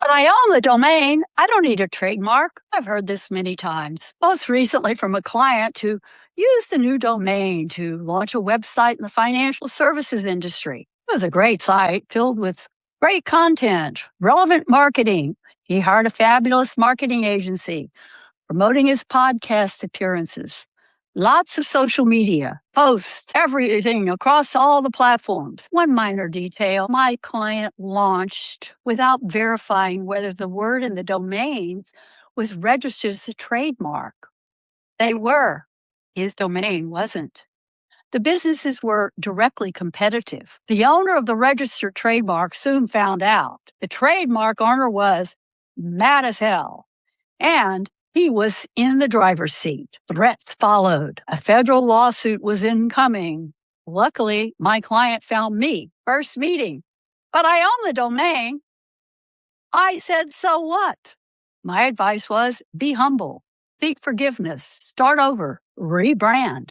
But I own the domain. I don't need a trademark. I've heard this many times, most recently from a client who used a new domain to launch a website in the financial services industry. It was a great site filled with great content, relevant marketing. He hired a fabulous marketing agency, promoting his podcast appearances. Lots of social media, posts, everything across all the platforms. One minor detail, my client launched without verifying whether the word in the domains was registered as a trademark. They were. His domain wasn't. The businesses were directly competitive. The owner of the registered trademark soon found out. The trademark owner was mad as hell. And he was in the driver's seat. Threats followed. A federal lawsuit was incoming. Luckily, my client found me. First meeting. But I own the domain. I said, so what? My advice was be humble, seek forgiveness, start over, rebrand,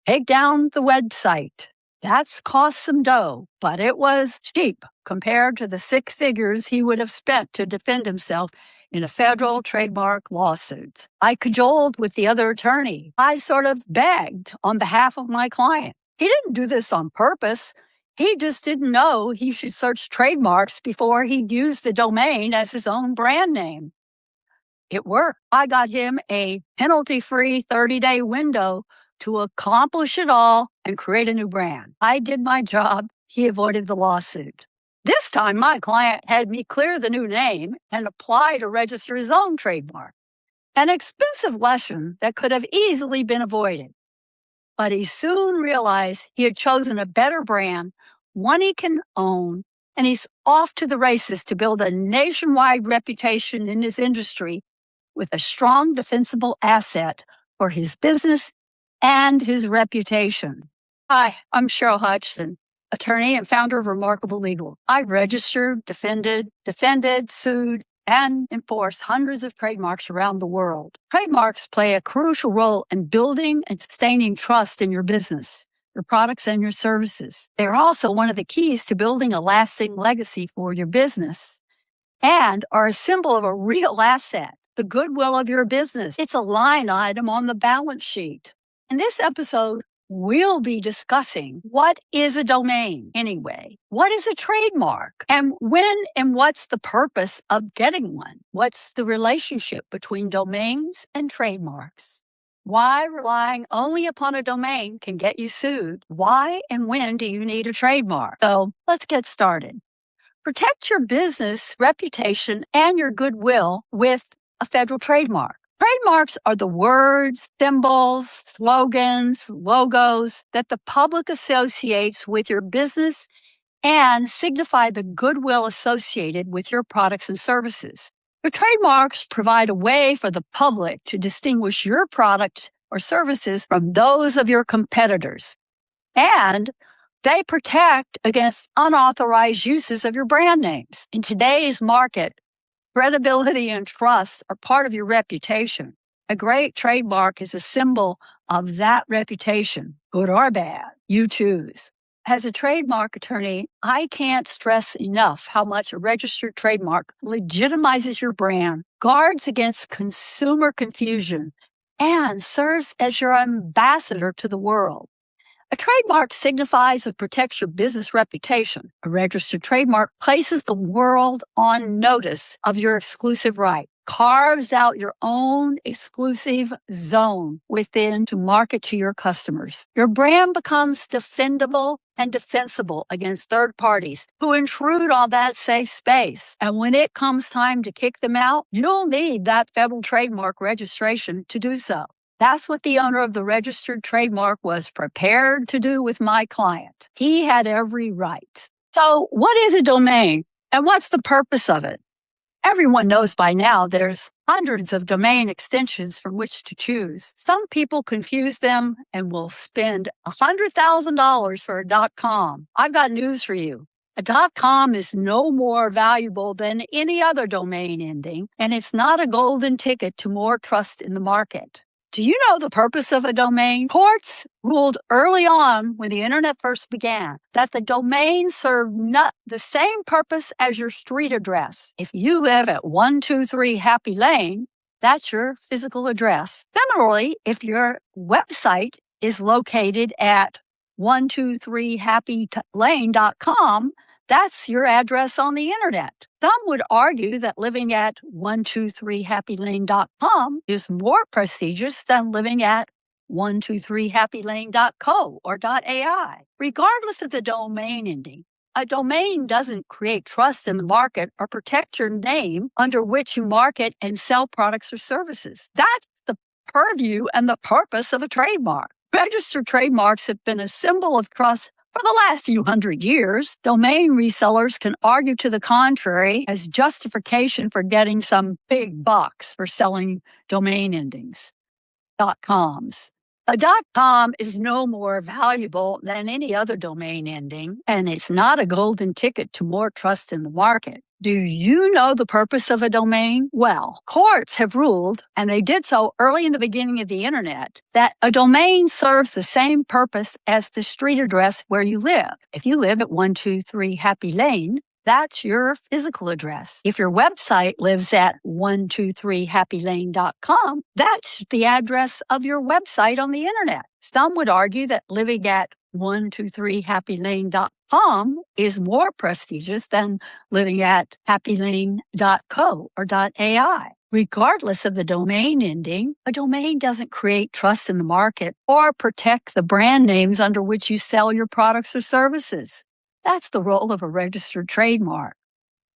take down the website. That's cost some dough, but it was cheap compared to the 6 figures he would have spent to defend himself in a federal trademark lawsuit. I cajoled with the other attorney. I sort of begged on behalf of my client. He didn't do this on purpose. He just didn't know he should search trademarks before he used the domain as his own brand name. It worked. I got him a penalty-free 30-day window to accomplish it all and create a new brand. I did my job. He avoided the lawsuit. This time, my client had me clear the new name and apply to register his own trademark. An expensive lesson that could have easily been avoided. But he soon realized he had chosen a better brand, one he can own, and he's off to the races to build a nationwide reputation in his industry with a strong defensible asset for his business and his reputation. Hi, I'm Cheryl Hodgson, attorney and founder of Remarkable Legal. I've registered, defended, sued, and enforced hundreds of trademarks around the world. Trademarks play a crucial role in building and sustaining trust in your business, your products, and your services. They're also one of the keys to building a lasting legacy for your business and are a symbol of a real asset, the goodwill of your business. It's a line item on the balance sheet. In this episode, we'll be discussing what is a domain anyway? What is a trademark? And when and what's the purpose of getting one? What's the relationship between domains and trademarks? Why relying only upon a domain can get you sued? Why and when do you need a trademark? So let's get started. Protect your business reputation and your goodwill with a federal trademark. Trademarks are the words, symbols, slogans, logos that the public associates with your business and signify the goodwill associated with your products and services. The trademarks provide a way for the public to distinguish your product or services from those of your competitors. And they protect against unauthorized uses of your brand names. In today's market, credibility and trust are part of your reputation. A great trademark is a symbol of that reputation, good or bad, you choose. As a trademark attorney, I can't stress enough how much a registered trademark legitimizes your brand, guards against consumer confusion, and serves as your ambassador to the world. A trademark signifies and protects your business reputation. A registered trademark places the world on notice of your exclusive right, carves out your own exclusive zone within to market to your customers. Your brand becomes defendable and defensible against third parties who intrude on that safe space. And when it comes time to kick them out, you'll need that federal trademark registration to do so. That's what the owner of the registered trademark was prepared to do with my client. He had every right. So what is a domain and what's the purpose of it? Everyone knows by now there's hundreds of domain extensions from which to choose. Some people confuse them and will spend $100,000 for a .com. I've got news for you. A .com is no more valuable than any other domain ending, and it's not a golden ticket to more trust in the market. Do you know the purpose of a domain? Courts ruled early on when the internet first began that the domain served not the same purpose as your street address. If you live at 123 Happy Lane, that's your physical address. Similarly, if your website is located at 123happylane.com, that's your address on the internet. Some would argue that living at 123happylane.com is more prestigious than living at 123happylane.co or .ai. Regardless of the domain ending, a domain doesn't create trust in the market or protect your name under which you market and sell products or services. That's the purview and the purpose of a trademark. Registered trademarks have been a symbol of trust for the last few hundred years. Domain resellers can argue to the contrary as justification for getting some big bucks for selling domain endings. .coms. A .com is no more valuable than any other domain ending, and it's not a golden ticket to more trust in the market. Do you know the purpose of a domain? Well, courts have ruled, and they did so early in the beginning of the internet, that a domain serves the same purpose as the street address where you live. If you live at 123 Happy Lane, that's your physical address. If your website lives at 123happylane.com, that's the address of your website on the internet. Some would argue that living at 123happylane.com is more prestigious than living at happylane.co or .ai. Regardless of the domain ending, a domain doesn't create trust in the market or protect the brand names under which you sell your products or services. That's the role of a registered trademark.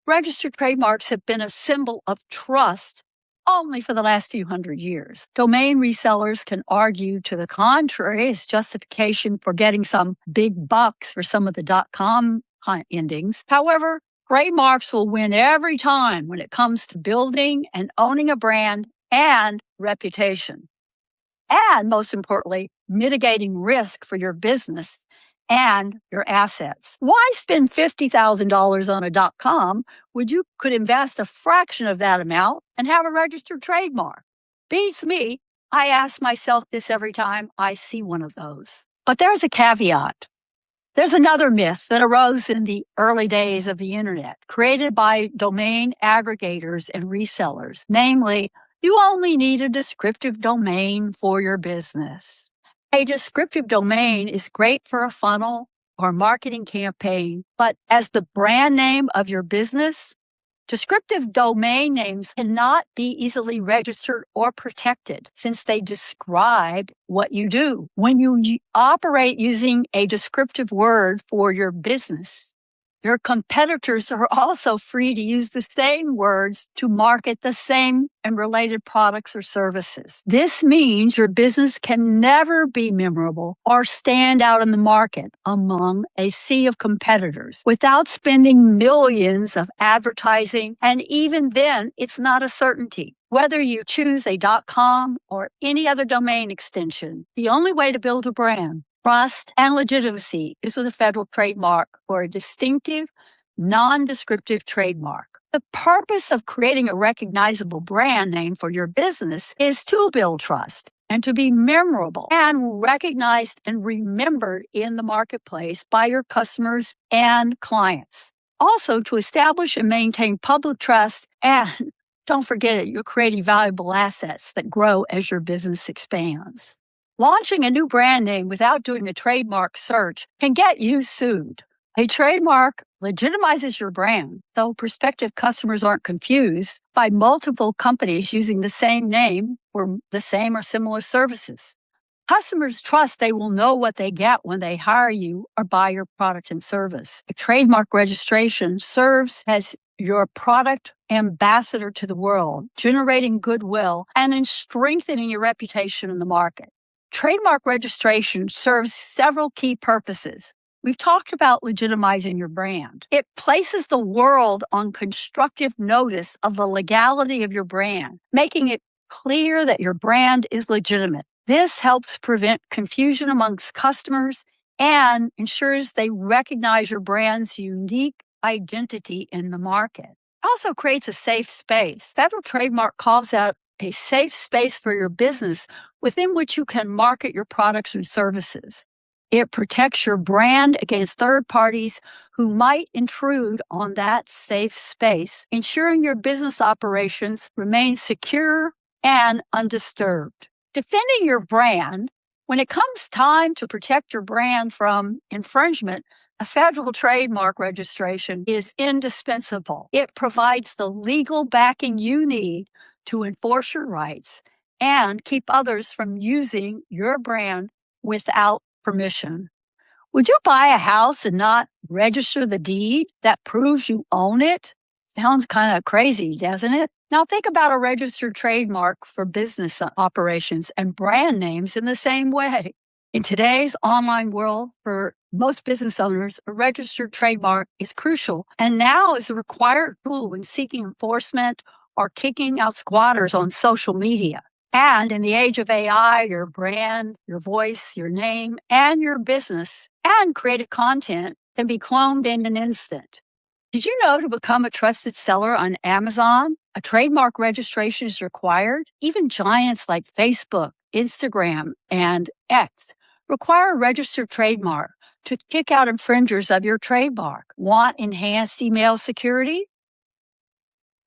Registered trademarks have been a symbol of trust only for the last few hundred years. Domain resellers can argue to the contrary as justification for getting some big bucks for some of the .com endings. However, trademarks will win every time when it comes to building and owning a brand and reputation. And most importantly, mitigating risk for your business and your assets. Why spend $50,000 on a .com when you could invest a fraction of that amount and have a registered trademark? Beats me. I ask myself this every time I see one of those. But there's a caveat. There's another myth that arose in the early days of the internet, created by domain aggregators and resellers, namely, you only need a descriptive domain for your business. A descriptive domain is great for a funnel or marketing campaign, but as the brand name of your business, descriptive domain names cannot be easily registered or protected since they describe what you do. When you operate using a descriptive word for your business, your competitors are also free to use the same words to market the same and related products or services. This means your business can never be memorable or stand out in the market among a sea of competitors without spending millions of advertising, and even then, it's not a certainty. Whether you choose a .com or any other domain extension, the only way to build a brand, trust, and legitimacy is with a federal trademark or a distinctive, non-descriptive trademark. The purpose of creating a recognizable brand name for your business is to build trust and to be memorable and recognized and remembered in the marketplace by your customers and clients. Also, to establish and maintain public trust, and don't forget it, you're creating valuable assets that grow as your business expands. Launching a new brand name without doing a trademark search can get you sued. A trademark legitimizes your brand, so prospective customers aren't confused by multiple companies using the same name for the same or similar services. Customers trust they will know what they get when they hire you or buy your product and service. A trademark registration serves as your product ambassador to the world, generating goodwill and in strengthening your reputation in the market. Trademark registration serves several key purposes. We've talked about legitimizing your brand. It places the world on constructive notice of the legality of your brand, making it clear that your brand is legitimate. This helps prevent confusion amongst customers and ensures they recognize your brand's unique identity in the market. It also creates a safe space. Federal trademark calls out a safe space for your business within which you can market your products and services. It protects your brand against third parties who might intrude on that safe space, ensuring your business operations remain secure and undisturbed. Defending your brand, when it comes time to protect your brand from infringement, a federal trademark registration is indispensable. It provides the legal backing you need to enforce your rights and keep others from using your brand without permission. Would you buy a house and not register the deed that proves you own it? Sounds kind of crazy, doesn't it? Now think about a registered trademark for business operations and brand names in the same way. In today's online world, for most business owners, a registered trademark is crucial and now is a required tool when seeking enforcement or kicking out squatters on social media. And in the age of AI, your brand, your voice, your name, and your business and creative content can be cloned in an instant. Did you know to become a trusted seller on Amazon, a trademark registration is required? Even giants like Facebook, Instagram, and X require a registered trademark to kick out infringers of your trademark. Want enhanced email security?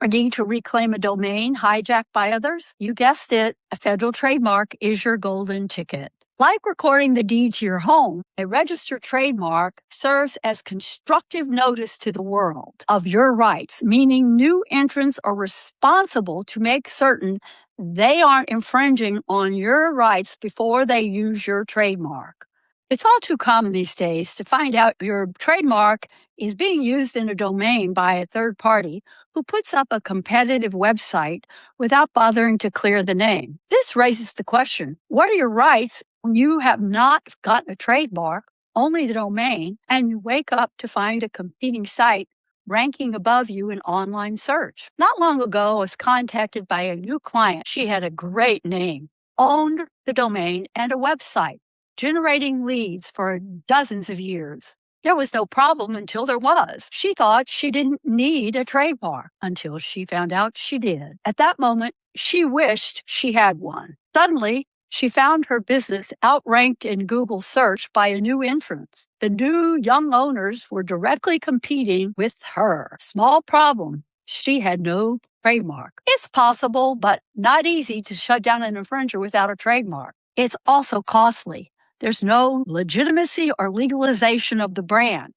Or need to reclaim a domain hijacked by others? You guessed it, a federal trademark is your golden ticket. Like recording the deed to your home, a registered trademark serves as constructive notice to the world of your rights, meaning new entrants are responsible to make certain they aren't infringing on your rights before they use your trademark. It's all too common these days to find out your trademark is being used in a domain by a third party who puts up a competitive website without bothering to clear the name. This raises the question, what are your rights when you have not gotten a trademark, only the domain, and you wake up to find a competing site ranking above you in online search? Not long ago, I was contacted by a new client. She had a great name, owned the domain and a website, generating leads for dozens of years. There was no problem until there was. She thought she didn't need a trademark until she found out she did. At that moment, she wished she had one. Suddenly, she found her business outranked in Google search by a new entrant. The new young owners were directly competing with her. Small problem. She had no trademark. It's possible, but not easy to shut down an infringer without a trademark. It's also costly. There's no legitimacy or legalization of the brand.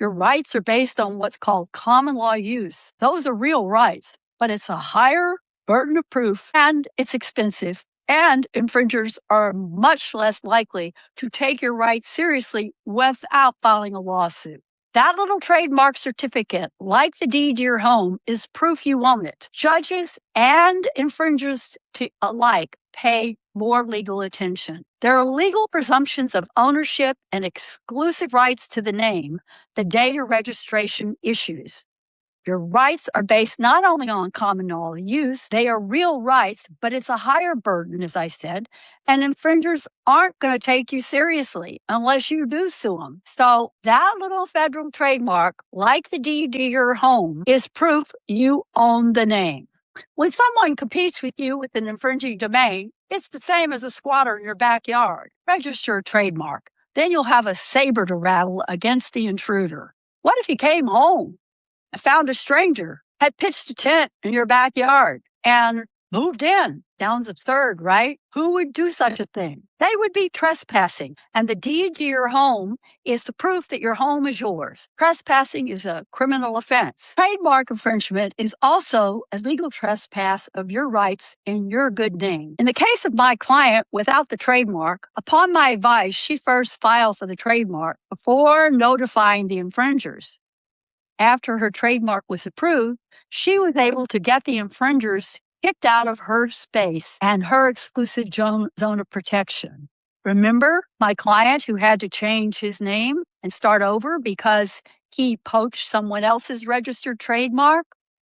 Your rights are based on what's called common law use. Those are real rights, but it's a higher burden of proof and it's expensive. And infringers are much less likely to take your rights seriously without filing a lawsuit. That little trademark certificate, like the deed to your home, is proof you own it. Judges and infringers alike pay more legal attention. There are legal presumptions of ownership and exclusive rights to the name the day your registration issues. Your rights are based not only on common law use, they are real rights, but it's a higher burden, as I said, and infringers aren't going to take you seriously unless you do sue them. So that little federal trademark, like the deed to your home, is proof you own the name. When someone competes with you with an infringing domain, it's the same as a squatter in your backyard. Register a trademark. Then you'll have a saber to rattle against the intruder. What if you came home and found a stranger, had pitched a tent in your backyard, and moved in? Sounds absurd, right? Who would do such a thing? They would be trespassing. And the deed to your home is the proof that your home is yours. Trespassing is a criminal offense. Trademark infringement is also a legal trespass of your rights in your good name. In the case of my client without the trademark, upon my advice, she first filed for the trademark before notifying the infringers. After her trademark was approved, she was able to get the infringers kicked out of her space and her exclusive zone of protection. Remember my client who had to change his name and start over because he poached someone else's registered trademark?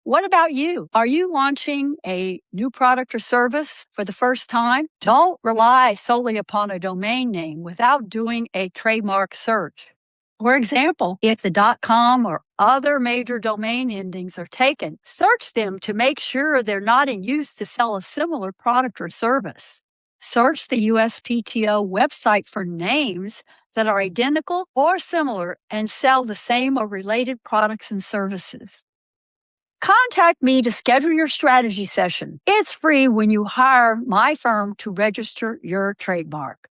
What about you? Are you launching a new product or service for the first time? Don't rely solely upon a domain name without doing a trademark search. For example, if the .com or other major domain endings are taken, search them to make sure they're not in use to sell a similar product or service. Search the USPTO website for names that are identical or similar and sell the same or related products and services. Contact me to schedule your strategy session. It's free when you hire my firm to register your trademark.